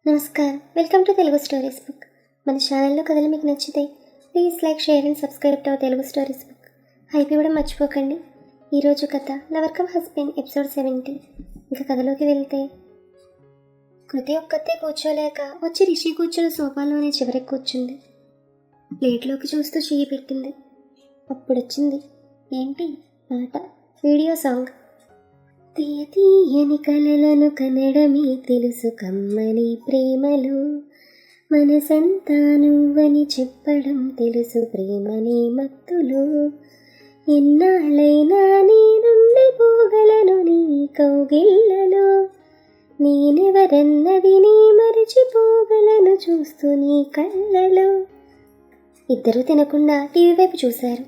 నమస్కారం, welcome to Telugu stories book. మన ఛానల్లో కథలు మీకు నచ్చితే please like, share and subscribe to our Telugu stories book. Hype ఇవ్వడం మర్చిపోకండి. ఈరోజు కథ లవర్ కమ్ హస్బెండ్ ఎపిసోడ్ 70. ఇంకా కథలోకి వెళ్తే, కృతి ఒక్కతే కూర్చోలేక వచ్చి రిషి కూర్చున్న సోఫాలోనే చివరికి కూర్చుంది. ప్లేట్లోకి చూస్తూ చెయ్యి పెట్టింది. అప్పుడొచ్చింది ఏంటి పాట, వీడియో సాంగ్. తీయ తీయని కలలను కనడమే తెలుసు కమ్మని ప్రేమలో, మనసంతా నువ్వని చెప్పడం తెలుసు ప్రేమనే మత్తులో, ఎన్నాళ్ళైనా నేనుండిపోగలను నీ కౌగిళ్ళలో, నేనెవరన్నది నీ మరచిపోగలను చూస్తూ నీ కళ్ళలో. ఇద్దరూ తినకుండా టీవీ వైపు చూశారు.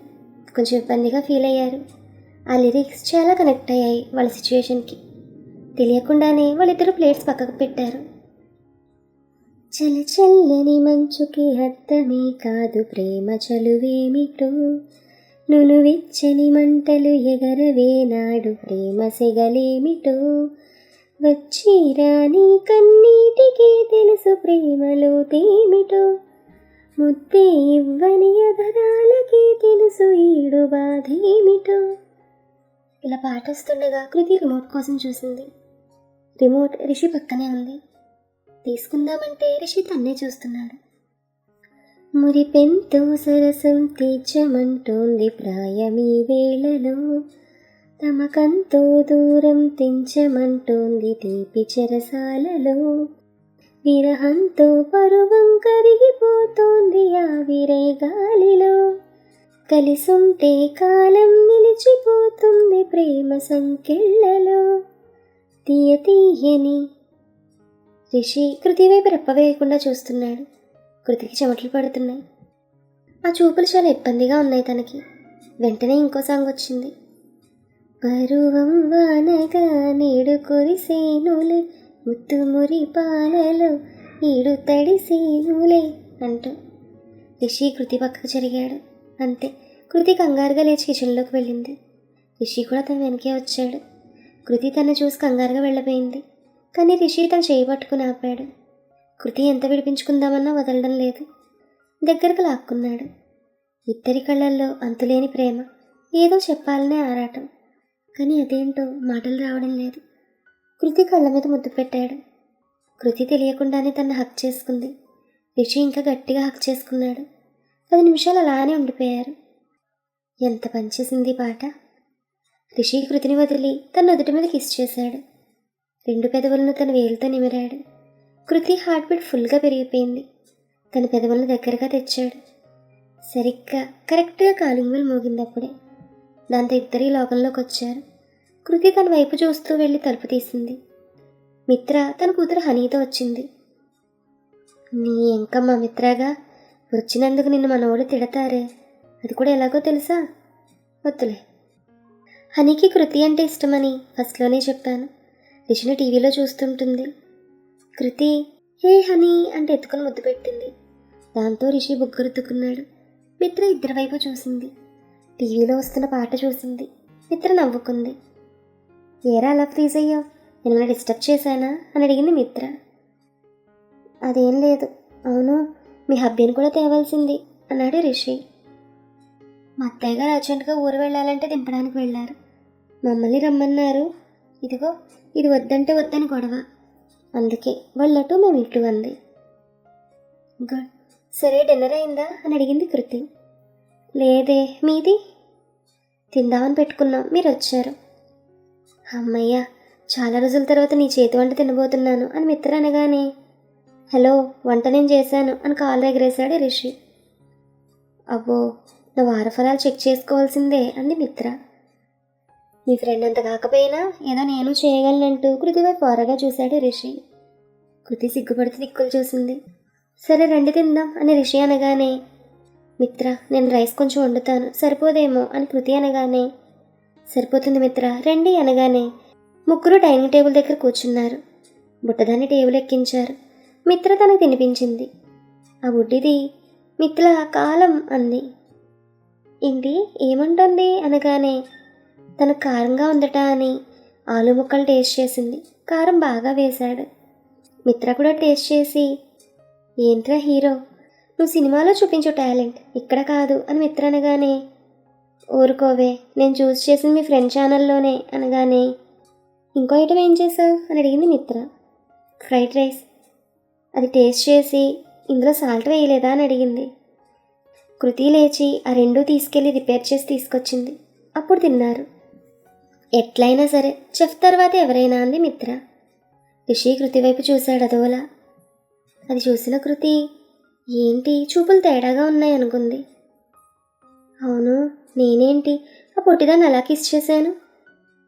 కొంచెం ఇబ్బందిగా ఫీల్ అయ్యారు. ఆ లిరిక్స్ చాలా కనెక్ట్ అయ్యాయి వాళ్ళ సిచ్యువేషన్కి. తెలియకుండానే వాళ్ళిద్దరూ ప్లేట్స్ పక్కకు పెట్టారు. చల్ల చల్లని మంచుకి అర్థమే కాదు ప్రేమ చలువేమిటో, నునువెచ్చని మంటలు ఎగరవే నాడు ప్రేమ సెగలేమిటో, వచ్చి రాని కన్నీటికి తెలుసు ప్రేమలో తేమిటో, ముద్దే ఇవ్వని అధరాలకి తెలుసు ఈడు బాధేమిటో. ఇలా పాట వస్తుండగా కృతి రిమోట్ కోసం చూసింది. రిమోట్ రిషి పక్కనే ఉంది. తీసుకుందామంటే రిషి తన్నే చూస్తున్నాడు. మురిపెంతో సరసం తీర్చమంటోంది ప్రాయమీ వేళలో, తమకంతో దూరం తెంచమంటోంది తీపి చెరసాలలో, విరహంతో పరువం కరిగిపోతోంది ఆవిరై గాలిలో, కలిసుంటే కాలం నిలిచిపోతుంది ప్రేమ సంకెళ్ళలో, తీయ తీయని. రిషి కృతి వైపు రెప్పవేయకుండా చూస్తున్నాడు. కృతికి చెమటలు పడుతున్నాయి. ఆ చూపులు చాలా ఇబ్బందిగా ఉన్నాయి తనకి. వెంటనే ఇంకో సాంగ్ వచ్చింది. పరువం వానగా నేడు కురిసేనులే, ముత్తు మురి పాలలో ఈడు తడిసేనులే అంటూ రిషి కృతి పక్కకు జరిగాడు. అంతే, కృతి కంగారుగా లేచి కిచెన్లోకి వెళ్ళింది. రిషి కూడా తన వెనకే వచ్చాడు. కృతి తను చూసి కంగారుగా వెళ్ళిపోయింది. కానీ రిషి తను చేయి పట్టుకుని ఆపాడు. కృతి ఎంత విడిపించుకుందామన్నా వదలడం లేదు. దగ్గరకు లాక్కున్నాడు. ఇద్దరి కళ్ళల్లో అంతులేని ప్రేమ, ఏదో చెప్పాలనే ఆరాటం. కానీ అదేంటో మాటలు రావడం లేదు. కృతి కళ్ళ మీద ముద్దు పెట్టాడు. కృతి తెలియకుండానే తను హక్ చేసుకుంది. రిషి ఇంకా గట్టిగా హక్ చేసుకున్నాడు. 10 నిమిషాలు అలానే ఉండిపోయారు. ఎంత పనిచేసింది పాట. రిషి కృతిని వదిలి తన నుదుటి మీద కిస్ చేశాడు. 2 పెదవులను తన వేలుతో నిమిరాడు. కృతి హార్ట్ బీట్ ఫుల్గా పెరిగిపోయింది. తన పెదవులను దగ్గరగా తెచ్చాడు. సరిగ్గా కరెక్ట్గా కాలింగ్ బెల్ మోగిందప్పుడే. దాంతో ఇద్దరి లోకంలోకి వచ్చారు. కృతి తన వైపు చూస్తూ వెళ్ళి తలుపు తీసింది. మిత్ర తన కూతురు హనీతో వచ్చింది. నీ ఎంకమ్మ మిత్రగా వచ్చినందుకు నిన్ను మనోళ్ళు తిడతారే, అది కూడా ఎలాగో తెలుసా? వద్దులే. హనీకి కృతి అంటే ఇష్టమని ఫస్ట్లోనే చెప్పాను. రిషిని టీవీలో చూస్తుంటుంది. కృతి హే హనీ అంటే ఎత్తుకుని ముద్దు పెట్టింది. దాంతో రిషి బుగ్గరుతుకున్నాడు. మిత్ర ఇద్దరి వైపు చూసింది. టీవీలో వస్తున్న పాట చూసింది. మిత్ర నవ్వుకుంది. ఏరా అలా ఫ్రీజ్ అయ్యావు, నేను డిస్టర్బ్ చేశానా అని అడిగింది మిత్ర. అదేం లేదు. అవును, మీ హబ్బీని కూడా తేవాల్సింది అన్నాడు రిషి. మా అత్తయ్య గారు అర్జెంటుగా ఊరు వెళ్ళాలంటే దింపడానికి వెళ్ళారు. మమ్మల్ని రమ్మన్నారు. ఇదిగో ఇది వద్దంటే వద్దని గొడవ. అందుకే వాళ్ళటు మేము ఇటు అంది. గుడ్. సరే డిన్నర్ అయిందా అని అడిగింది కృతి. లేదే, మీది? తిందామని పెట్టుకున్నాం, మీరు వచ్చారు. అమ్మయ్య, చాలా రోజుల తర్వాత నీ చేతి వంట తినబోతున్నాను అని మిత్ర అనగానే, హలో వంట నేను చేశాను అని కాలు ఎగరేశాడు రిషి. అబ్బో, నా వారఫలాలు చెక్ చేసుకోవాల్సిందే అంది మిత్ర. మీ ఫ్రెండ్ అంత కాకపోయినా ఏదో నేను చేయగలనంటూ కృతి వైపు పొరగా చూశాడు రిషి. కృతి సిగ్గుపడితే దిక్కులు చూసింది. సరే రండి తిందాం అని రిషి అనగానే, మిత్ర నేను రైస్ కొంచెం వండుతాను సరిపోదేమో అని కృతి అనగానే, సరిపోతుంది మిత్ర రండి అనగానే ముగ్గురు డైనింగ్ టేబుల్ దగ్గర కూర్చున్నారు. బుట్టదాన్ని టేబుల్ ఎక్కించారు. మిత్ర తనకు తినిపించింది. ఆ బుడ్డిది మిత్ర కాలం అంది. ఏంటి ఏమంటుంది అనగానే, తను కారంగా ఉందట అని ఆలు ముక్కలు టేస్ట్ చేసింది. కారం బాగా వేశాడు. మిత్ర కూడా టేస్ట్ చేసి, ఏంట్రా హీరో, నువ్వు సినిమాలో చూపించు టాలెంట్, ఇక్కడ కాదు అని మిత్ర అనగానే, ఊరుకోవే, నేను చూస్ చేసింది మీ ఫ్రెండ్ ఛానల్లోనే అనగానే, ఇంకో ఐటమ్ ఏం చేసావు అని అడిగింది మిత్ర. Fried rice. అది టేస్ట్ చేసి, ఇందులో సాల్ట్ వేయలేదా అని అడిగింది. కృతి లేచి ఆ రెండూ తీసుకెళ్ళి రిపేర్ చేసి తీసుకొచ్చింది. అప్పుడు తిన్నారు. ఎట్లయినా సరే చెఫ్ తర్వాత ఎవరైనా అంది మిత్ర. రిషి కృతి వైపు చూశాడు అదోలా. అది చూసిన కృతి, ఏంటి చూపులు తేడాగా ఉన్నాయి అనుకుంది. అవును, నేనేంటి ఆ పొట్టిదాన్ని అలా కిస్ చేశాను.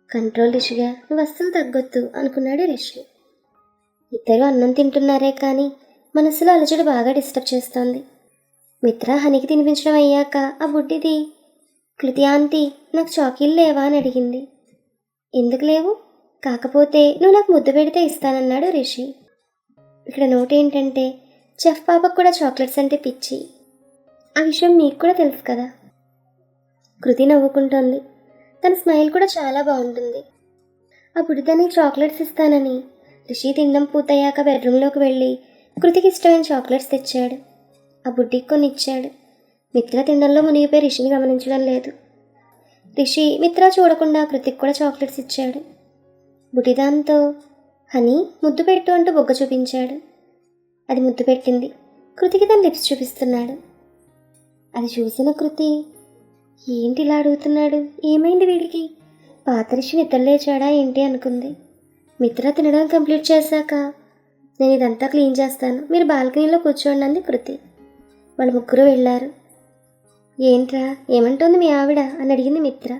కంట్రోల్ రిషిగా, నువ్వు అస్సలు తగ్గొద్దు అనుకున్నాడు రిషి. ఇద్దరు అన్నం తింటున్నారే కానీ మనసులో అలజడి బాగా డిస్టర్బ్ చేస్తోంది. మిత్ర హనీకి తినిపించడం అయ్యాక ఆ బుడ్డిది, కృతి ఆంటీ నాకు చాకీలు లేవా అని అడిగింది. ఎందుకు లేవు, కాకపోతే నువ్వు నాకు ముద్దు పెడితే ఇస్తానన్నాడు రిషి. ఇక్కడ నోట్ ఏంటంటే, చెఫ్ పాపకు కూడా చాక్లెట్స్ అంటే పిచ్చి. ఆ విషయం మీకు కూడా తెలుసు కదా. కృతి నవ్వుకుంటోంది. తన స్మైల్ కూడా చాలా బాగుంటుంది. ఆ బుడ్డిదానికి చాక్లెట్స్ ఇస్తానని రిషి తినడం పూర్తయ్యాక బెడ్రూమ్లోకి వెళ్ళి కృతికి ఇష్టమైన చాక్లెట్స్ తెచ్చాడు. ఆ బుడ్డికి కొన్ని ఇచ్చాడు. మిత్ర తినడంలో మునిగిపోయి రిషిని గమనించడం లేదు. రిషి మిత్ర చూడకుండా కృతికి కూడా చాక్లెట్స్ ఇచ్చాడు. బుడ్డిదాంతో, హనీ ముద్దు పెట్టు అంటూ బొగ్గ చూపించాడు. అది ముద్దు పెట్టింది. కృతికి తన లిప్స్ చూపిస్తున్నాడు. అది చూసిన కృతి, ఏంటి ఇలా అడుగుతున్నాడు, ఏమైంది వీడికి, పాత రిషి నిద్ర లేచాడా ఏంటి అనుకుంది. మిత్ర తినడం కంప్లీట్ చేశాక, నేను ఇదంతా క్లీన్ చేస్తాను, మీరు బాల్కనీలో కూర్చోండి అంది కృతి. వాళ్ళు ముగ్గురు వెళ్ళారు. ఏంట్రా, ఏమంటోంది మీ ఆవిడ అని అడిగింది మిత్ర.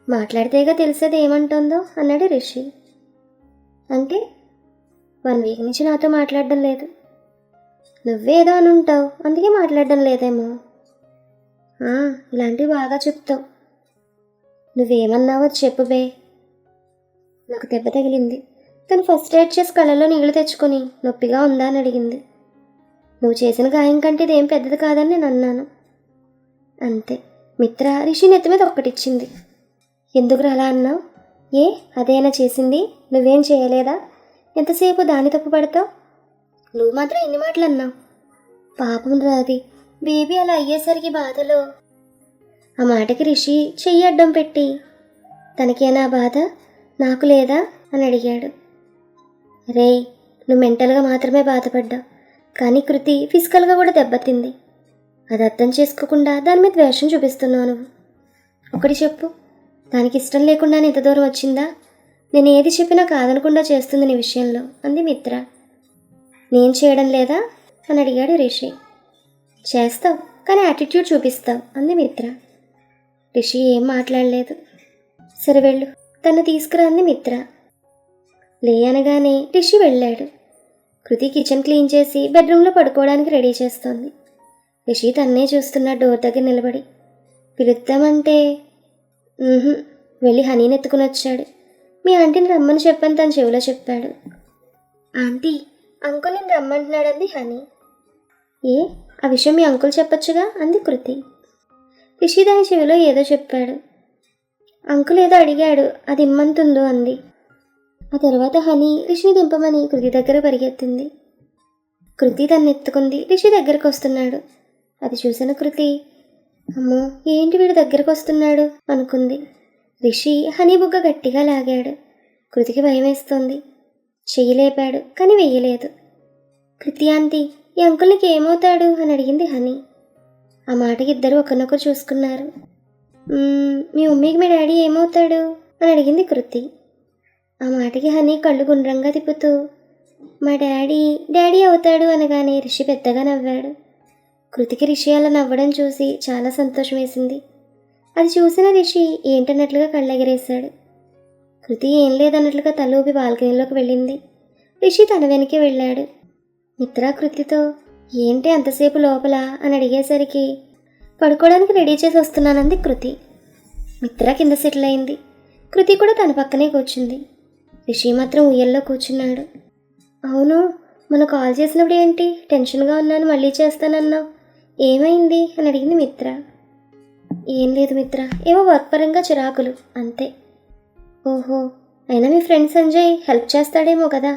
మాట్లాడితేగా తెలిసేది ఏమంటోందో అన్నాడు రిషి. అంటే 1 వీక్ నుంచి నాతో మాట్లాడడం లేదు. నువ్వేదో అని ఉంటావు, అందుకే మాట్లాడడం లేదేమో. ఇలాంటివి బాగా చెప్తావు. నువ్వేమన్నావో చెప్పు బే. నాకు దెబ్బ తగిలింది. తను ఫస్ట్ ఎయిడ్ చేసి కళ్ళలో నీళ్లు తెచ్చుకొని నొప్పిగా ఉందా అని అడిగింది. నువ్వు చేసిన గాయం కంటే ఇదేం పెద్దది కాదని నేను అన్నాను. అంతే. మిత్ర రిషి నెత్తి మీద ఒక్కటిచ్చింది. ఎందుకు అలా అన్నావు? ఏ అదేనా చేసింది, నువ్వేం చేయలేదా? ఎంతసేపు దాన్ని తప్పు పడతావు? నువ్వు మాత్రం ఎన్ని మాటలు అన్నావు. పాపం రాది, బేబీ అలా అయ్యేసరికి బాధలో. ఆ మాటకి రిషి చెయ్యి అడ్డం పెట్టి, తనకేనా బాధ, నాకు లేదా అని అడిగాడు. రేయ్, నువ్వు మెంటల్గా మాత్రమే బాధపడ్డావు, కానీ కృతి ఫిజికల్గా కూడా దెబ్బతింది. అది అర్థం చేసుకోకుండా దాని మీద ద్వేషం చూపిస్తున్నావు నువ్వు. ఒకటి చెప్పు, దానికి ఇష్టం లేకుండా ఇంత దూరం వచ్చిందా? నేను ఏది చెప్పినా కాదనకుండా చేస్తుంది నీ విషయంలో అంది మిత్ర. నేను చేయడం లేదా అని అడిగాడు రిషి. చేస్తావు, కానీ యాటిట్యూడ్ చూపిస్తావు అంది మిత్ర. రిషి ఏం మాట్లాడలేదు. సరే వెళ్ళు, తను తీసుకురా అంది మిత్ర. లే అనగానే రిషి వెళ్ళాడు. కృతి కిచెన్ క్లీన్ చేసి బెడ్రూమ్లో పడుకోవడానికి రెడీ చేస్తోంది. రిషి తన్నే చూస్తున్న డోర్ దగ్గర నిలబడి. పిలుద్దామంటే వెళ్ళి హనీని ఎత్తుకుని వచ్చాడు. మీ ఆంటీని రమ్మని చెప్పని తన చెవిలో చెప్పాడు. ఆంటీ, అంకుల్ నేను రమ్మంటున్నాడంది హనీ. ఏ, ఆ విషయం మీ అంకుల్ చెప్పొచ్చుగా అంది కృతి. రిషి దాని చెవిలో ఏదో చెప్పాడు. అంకుల్ ఏదో అడిగాడు, అది ఇమ్మంతుందో అంది. ఆ తర్వాత హనీ రిషిని దింపమని కృతి దగ్గర పరిగెత్తింది. కృతి తన్ని ఎత్తుకుంది. రిషి దగ్గరకు వస్తున్నాడు. అది చూసిన కృతి, అమ్మో ఏంటి వీడు దగ్గరకు వస్తున్నాడు అనుకుంది. రిషి హనీ బుగ్గ గట్టిగా లాగాడు. కృతికి భయం వేస్తోంది. చెయ్యి లేపాడు, కానీ వెయ్యలేదు. కృతి ఆంటీ, ఈ అంకుల్కి ఏమవుతాడు అని అడిగింది హనీ. ఆ మాటకి ఇద్దరు ఒకరినొకరు చూసుకున్నారు. మీ మమ్మీకి మీ డాడీ ఏమవుతాడు అని అడిగింది కృతి. ఆ మాటకి హనీ కళ్ళు గుండ్రంగా తిప్పుతూ, మా డాడీ అవుతాడు అనగానే రిషి పెద్దగా నవ్వాడు. కృతికి రిషి అలా నవ్వడం చూసి చాలా సంతోషం వేసింది. అది చూసిన రిషి ఏంటన్నట్లుగా కళ్ళెగరేశాడు. కృతి ఏం లేదన్నట్లుగా తల ఊపి బాల్కనీలోకి వెళ్ళింది. రిషి తన వెనకే వెళ్ళాడు. మిత్ర కృతితో, ఏంటి అంతసేపు లోపల అని అడిగేసరికి, పడుకోవడానికి రెడీ చేసి వస్తున్నానంది కృతి. మిత్ర కింద సెటిల్ అయింది. కృతి కూడా తన పక్కనే కూర్చుంది. రిషి మాత్రం ఉయ్యల్లో కూర్చున్నాడు. అవును, మనం కాల్ చేసినప్పుడు ఏంటి టెన్షన్గా ఉన్నాను, మళ్ళీ చేస్తానన్నావు, ఏమైంది అని అడిగింది మిత్ర. ఏం లేదు మిత్ర, ఏవో వర్క్ పరంగా చిరాకులు అంతే. ఓహో, అయినా మీ ఫ్రెండ్ సంజయ్ హెల్ప్ చేస్తాడేమో కదా.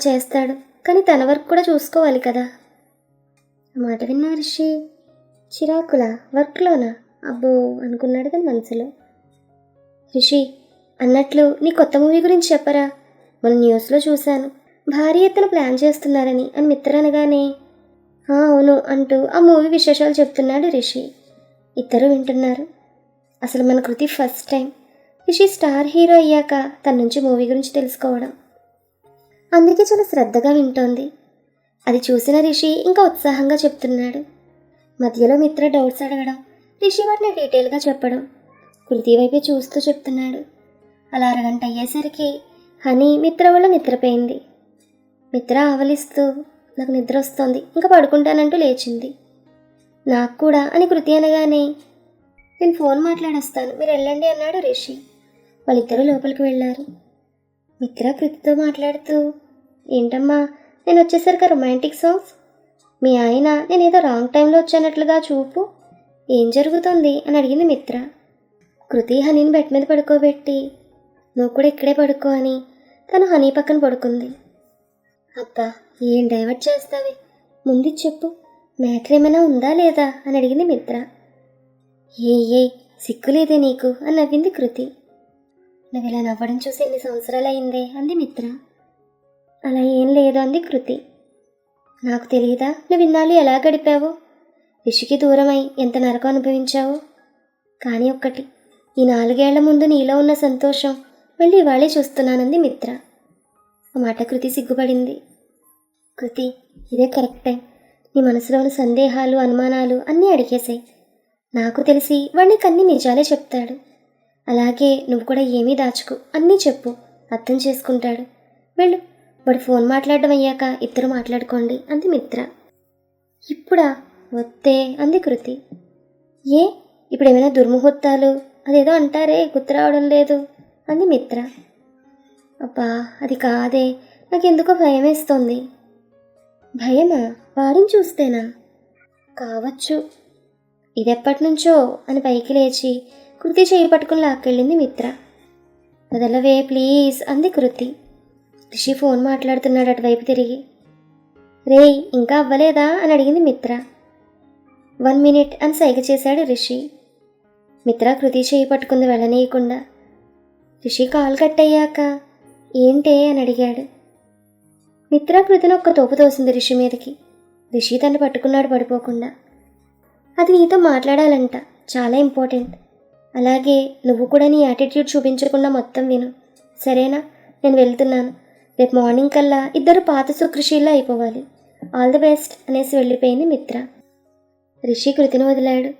చేస్తాడు, కానీ తన వర్క్ కూడా చూసుకోవాలి కదా. ఆ మాట విన్నా రిషి చిరాకులా, వర్క్లోనా, అబ్బో అనుకున్నాడు తన మనసులో. రిషి, అన్నట్లు నీ కొత్త మూవీ గురించి చెప్పరా? మన న్యూస్లో చూశాను, భారీ ఎత్తున ప్లాన్ చేస్తున్నారని అని మిత్ర అనగానే అవును అంటూ ఆ మూవీ విశేషాలు చెప్తున్నాడు రిషి. ఇద్దరు వింటున్నారు. అసలు మన Krithi first time Rishi star hero అయ్యాక తన నుంచి మూవీ గురించి తెలుసుకోవడం. అందుకే చాలా శ్రద్ధగా వింటోంది. అది చూసిన రిషి ఇంకా ఉత్సాహంగా చెప్తున్నాడు. మధ్యలో మిత్ర డౌట్స్ అడగడం, రిషి వాటిని డీటెయిల్గా చెప్పడం. కృతి వైపే చూస్తూ చెప్తున్నాడు. అలా అరగంట అయ్యేసరికి హనీ మిత్ర వల్ల నిద్రపోయింది. మిత్ర ఆవలిస్తూ నాకు నిద్ర వస్తోంది, ఇంకా పడుకుంటానంటూ లేచింది. నాకు కూడా అని కృతి అనగానే నేను ఫోన్ మాట్లాడొస్తాను, మీరు వెళ్ళండి అన్నాడు రిషి. వాళ్ళిద్దరూ లోపలికి వెళ్ళారు. మిత్ర కృతితో మాట్లాడుతూ, ఏంటమ్మా నేను వచ్చేసరికి రొమాంటిక్ సాంగ్స్, మీ ఆయన నేనేదో రాంగ్ టైంలో వచ్చానట్లుగా చూపు, ఏం జరుగుతుంది అని అడిగింది మిత్ర. కృతి హనీని బెడ్ మీద పడుకోబెట్టి నువ్వు కూడా ఇక్కడే పడుకో అని తను హనీ పక్కన పడుకుంది. అబ్బా ఏం డైవర్ట్ చేస్తావి, ముందు చెప్పు, మ్యాటర్ ఏమైనా ఉందా లేదా అని అడిగింది మిత్ర. ఏ సిగ్గులేదే నీకు అని నవ్వింది కృతి. నువ్వు ఇలా నవ్వడం చూసి ఎన్ని సంవత్సరాలు అయిందే అంది మిత్ర. అలా ఏం లేదు అంది కృతి. నాకు తెలియదా నువ్వు ఇన్నాళ్ళు ఎలా గడిపావో, రిషికి దూరమై ఎంత నరకం అనుభవించావో. కానీ ఒక్కటి, ఈ 4 ఏళ్ల ముందు నీలో ఉన్న సంతోషం మళ్ళీ ఇవాళే చూస్తున్నానంది మిత్ర. ఆ మాట కృతి సిగ్గుపడింది. కృతి, ఇదే కరెక్ట్ టైం, నీ మనసులోని సందేహాలు అనుమానాలు అన్నీ అడిగేసాయి. నాకు తెలిసి వాడిని అన్ని నిజాలే చెప్తాడు. అలాగే నువ్వు కూడా ఏమీ దాచుకు, అన్నీ చెప్పు, అర్థం చేసుకుంటాడు. వెళ్ళు, వాడు ఫోన్ మాట్లాడడం అయ్యాక ఇద్దరు మాట్లాడుకోండి అంది మిత్ర. ఇప్పుడా? వద్దే అంది కృతి. ఇప్పుడు ఏమైనా దుర్ముహూర్తాలు అదేదో అంటారే గుర్తు రావడం లేదు అంది మిత్ర. అబ్బా అది కాదే, నాకెందుకో భయం వేస్తోంది. భయమా? వాడిని చూస్తేనా? కావచ్చు. ఇదెప్పటి నుంచో అని పైకి లేచి కృతి చేయి పట్టుకుని లాక్కెళ్ళింది మిత్ర. వదలవే ప్లీజ్ అంది కృతి. రిషి ఫోన్ మాట్లాడుతున్నాడు అటువైపు తిరిగి. రేయ్ ఇంకా అవ్వలేదా అని అడిగింది మిత్ర. 1 minute అని సైగ చేశాడు రిషి. మిత్ర కృతి చేయి పట్టుకుంది వెళ్ళనీయకుండా. రిషి కాల్ కట్ అయ్యాక ఏంటే అని అడిగాడు. మిత్ర కృతిని ఒక్క తోపు తోసింది రిషి మీదకి. రిషి తను పట్టుకున్నాడు పడిపోకుండా. అది నీతో మాట్లాడాలంట, చాలా ఇంపార్టెంట్. అలాగే నువ్వు కూడా నీ యాటిట్యూడ్ చూపించకుండా మొత్తం విను, సరేనా? నేను వెళ్తున్నాను. రేపు మార్నింగ్ కల్లా ఇద్దరు పాత సుకృషిలా అయిపోవాలి. ఆల్ ది బెస్ట్ అనేసి వెళ్ళిపోయింది మిత్ర. రిషి కృతిని వదిలాడు.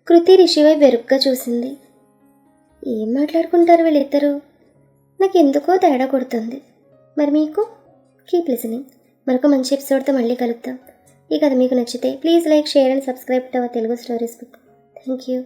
కృతి రిషి వైపు వెరుగ్గా చూసింది. ఏం మాట్లాడుకుంటారు వీళ్ళిద్దరూ? నాకు ఎందుకో తేడా కొడుతుంది. మరి మీకు? Keep listening. మరొక మంచి ఎపిసోడ్తో మళ్ళీ కలుద్దాం. ఈ కథ మీకు నచ్చితే please like, share and subscribe to our Telugu stories book. Thank you.